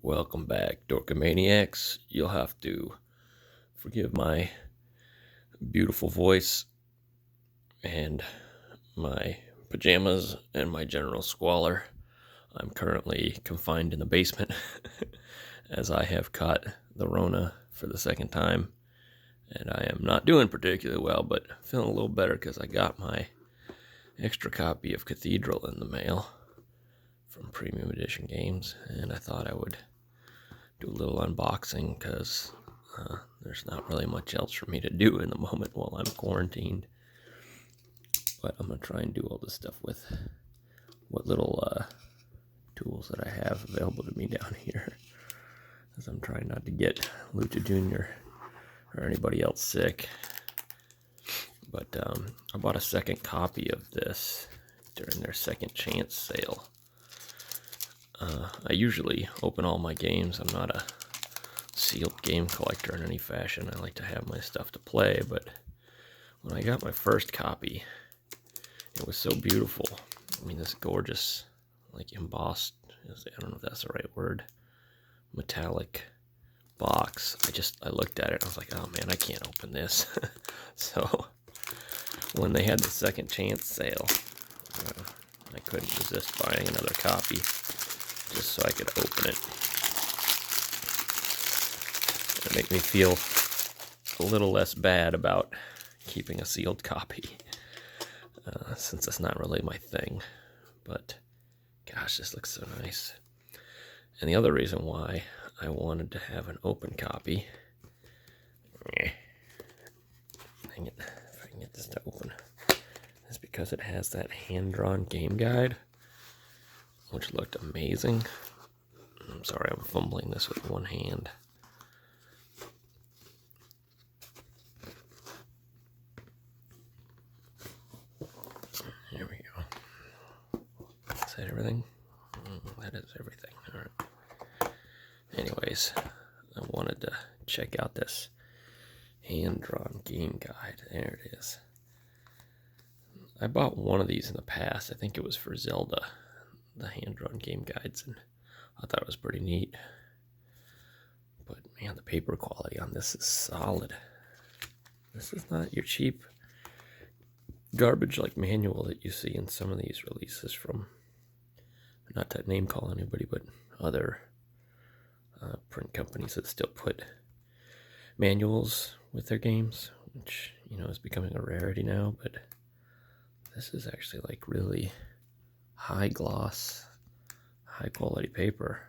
Welcome back, Dorkamaniacs. You'll have to forgive my beautiful voice and my pajamas and my general squalor. I'm currently confined in the basement as I have caught the Rona for the second time. And I am not doing particularly well, but feeling a little better because I got my extra copy of Cathedral in the mail from Premium Edition Games. And I thought I would do a little unboxing because there's not really much else for me to do in the moment while I'm quarantined. But I'm going to try and do all this stuff with what little tools that I have available to me down here, as I'm trying not to get Lucha Jr. or anybody else sick. But I bought a second copy of this during their second chance sale. I usually open all my games. I'm not a sealed game collector in any fashion. I like to have my stuff to play, but when I got my first copy, it was so beautiful. I mean, this gorgeous, like embossed, I don't know if that's the right word, metallic box. I looked at it and I was like, oh man, I can't open this. So when they had the second chance sale, I couldn't resist buying another copy just so I could open it. It made me feel a little less bad about keeping a sealed copy, since it's not really my thing. But gosh, this looks so nice. And the other reason why I wanted to have an open copy, dang it, if I can get this to open, is because it has that hand-drawn game guide, which looked amazing. I'm sorry, I'm fumbling this with one hand. There we go. Is that everything? That is everything. All right. Anyways, I wanted to check out this hand-drawn game guide. There it is. I bought one of these in the past. I think it was for Zelda, the hand-drawn game guides, and I thought it was pretty neat. But man, the paper quality on this is solid. This is not your cheap garbage like manual that you see in some of these releases from, not to name call anybody, but other print companies that still put manuals with their games, which, is becoming a rarity now. But this is actually like really high gloss, high quality paper.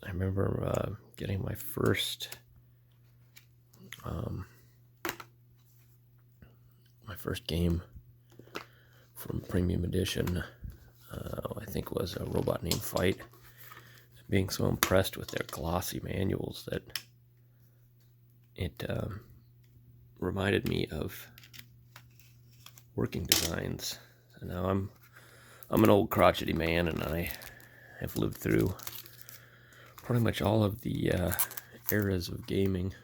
I remember getting my first game from Premium Edition. I think it was a Robot Named Fight. Being so impressed with their glossy manuals that it reminded me of Working Designs. So now I'm an old crotchety man, and I have lived through pretty much all of the eras of gaming,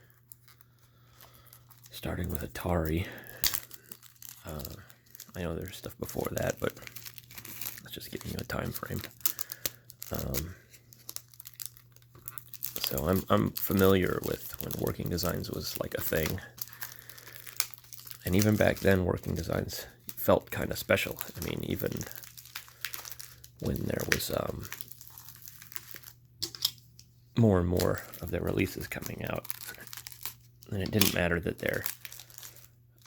starting with Atari. I know there's stuff before that, but let's just give you a time frame. So I'm familiar with when Working Designs was like a thing. And even back then, Working Designs felt kind of special. I mean, even when there was more and more of their releases coming out, and it didn't matter that their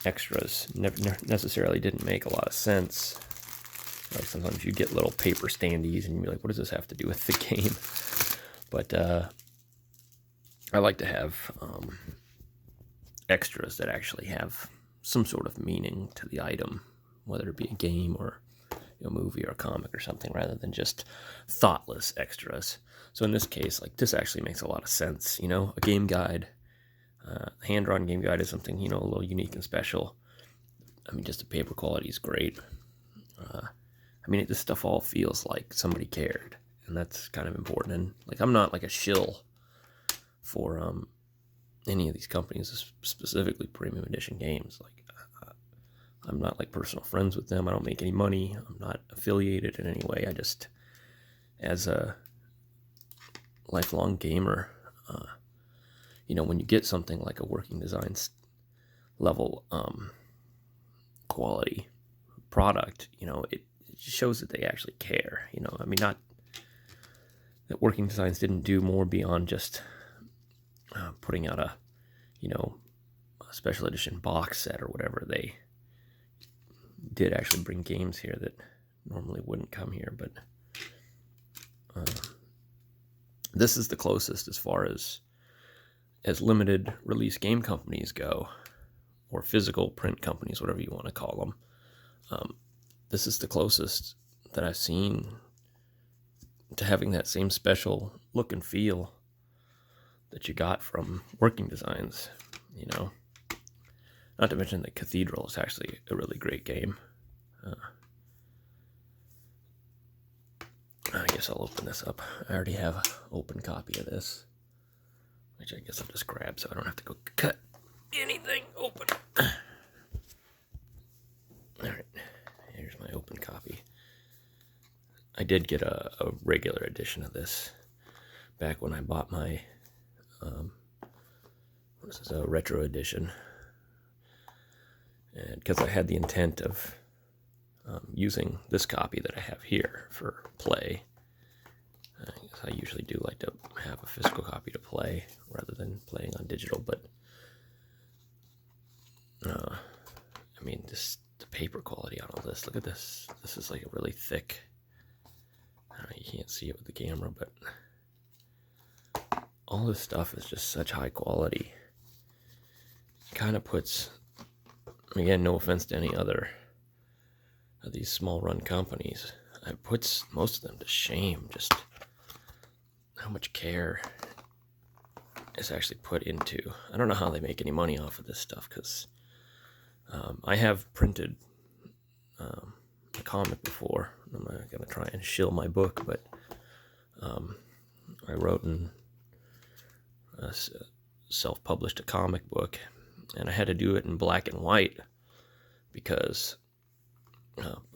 extras necessarily didn't make a lot of sense. Like sometimes you get little paper standees and you'd be like, what does this have to do with the game? But I like to have extras that actually have some sort of meaning to the item, whether it be a game or a movie or a comic or something, rather than just thoughtless extras. So in this case, like, this actually makes a lot of sense. A game guide, hand-drawn game guide is something, a little unique and special. I mean, just the paper quality is great. This stuff all feels like somebody cared, and that's kind of important. And like, I'm not like a shill for any of these companies, specifically Premium Edition Games. Like, I'm not like personal friends with them. I don't make any money. I'm not affiliated in any way. I just, as a lifelong gamer, when you get something like a working design level quality product, it shows that they actually care. Not that working designs didn't do more beyond just putting out a special edition box set or whatever. They did actually bring games here that normally wouldn't come here, but this is the closest as far as limited release game companies go, or physical print companies, whatever you want to call them. This is the closest that I've seen to having that same special look and feel that you got from working designs, Not to mention that Cathedral is actually a really great game. I guess I'll open this up. I already have an open copy of this, which I guess I'll just grab so I don't have to go cut anything open. Alright, here's my open copy. I did get a regular edition of this back when I bought my, this is a Retro Edition, and because I had the intent of using this copy that I have here for play. I usually do like to have a physical copy to play rather than playing on digital, but the paper quality on all this. Look at this. This is like a really thick. You can't see it with the camera, but all this stuff is just such high quality. It kind of puts, again, no offense to any other of these small run companies, it puts most of them to shame, just how much care is actually put into. I don't know how they make any money off of this stuff, because I have printed a comic before. I'm not going to try and shill my book, but I wrote and self-published a comic book, and I had to do it in black and white because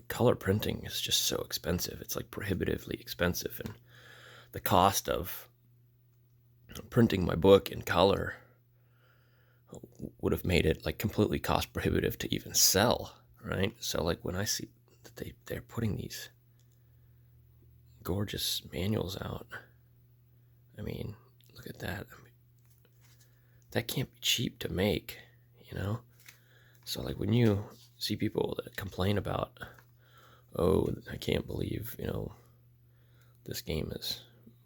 color printing is just so expensive. It's like prohibitively expensive, and the cost of printing my book in color would have made it like completely cost prohibitive to even sell, right? So like when I see that they're putting these gorgeous manuals out, look at that. That can't be cheap to make, So like when you see people that complain about, oh, I can't believe, this game is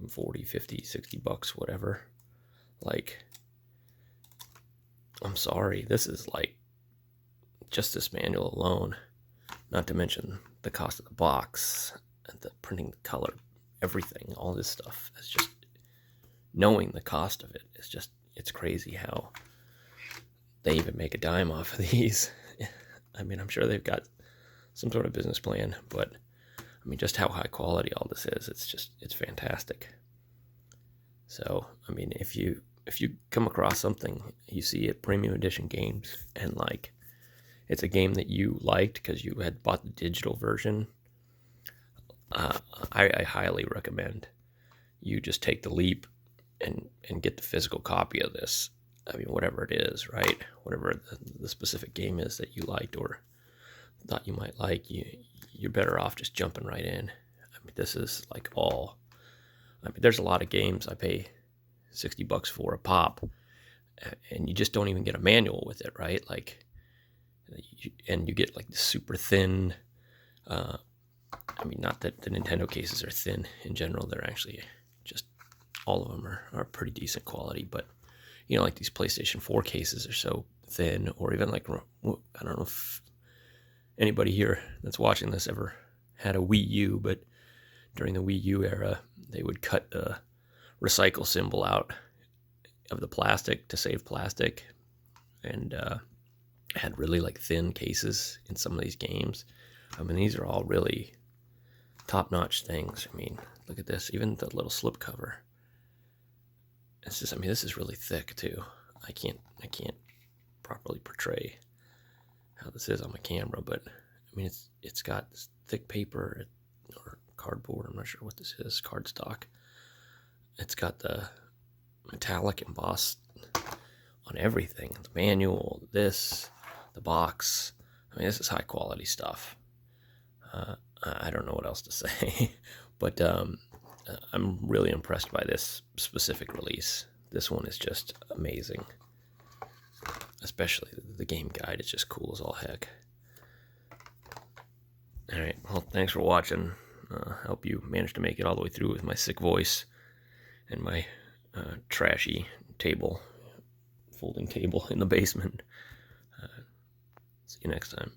40, 50, 60 bucks, whatever. Like, I'm sorry, this is like just this manual alone, not to mention the cost of the box and the printing, the color, everything, all this stuff. It's just, knowing the cost of it is just, it's crazy how they even make a dime off of these. I'm sure they've got some sort of business plan, but just how high quality all this is, it's fantastic. So, if you come across something you see at Premium Edition Games, and like it's a game that you liked because you had bought the digital version, I highly recommend you just take the leap and get the physical copy of this. Whatever it is, right? Whatever the specific game is that you liked or thought you might like, you're better off just jumping right in. This is like all. There's a lot of games I pay $60 for a pop, and you just don't even get a manual with it, right? Like, and you get like the super thin. Not that the Nintendo cases are thin in general; they're actually just all of them are pretty decent quality, but. Like these PlayStation 4 cases are so thin, or even like, I don't know if anybody here that's watching this ever had a Wii U, but during the Wii U era, they would cut the recycle symbol out of the plastic to save plastic, and had really like thin cases in some of these games. These are all really top-notch things. Look at this, even the little slipcover. It's just, this is really thick too. I can't properly portray how this is on my camera, but it's got this thick paper or cardboard. I'm not sure what this is, cardstock, it's got the metallic embossed on everything. The manual, the box. I mean, this is high quality stuff. I don't know what else to say, but I'm really impressed by this specific release. This one is just amazing. Especially the game guide, it's just cool as all heck. Alright, well, thanks for watching. I hope you managed to make it all the way through with my sick voice and my trashy table, folding table in the basement. See you next time.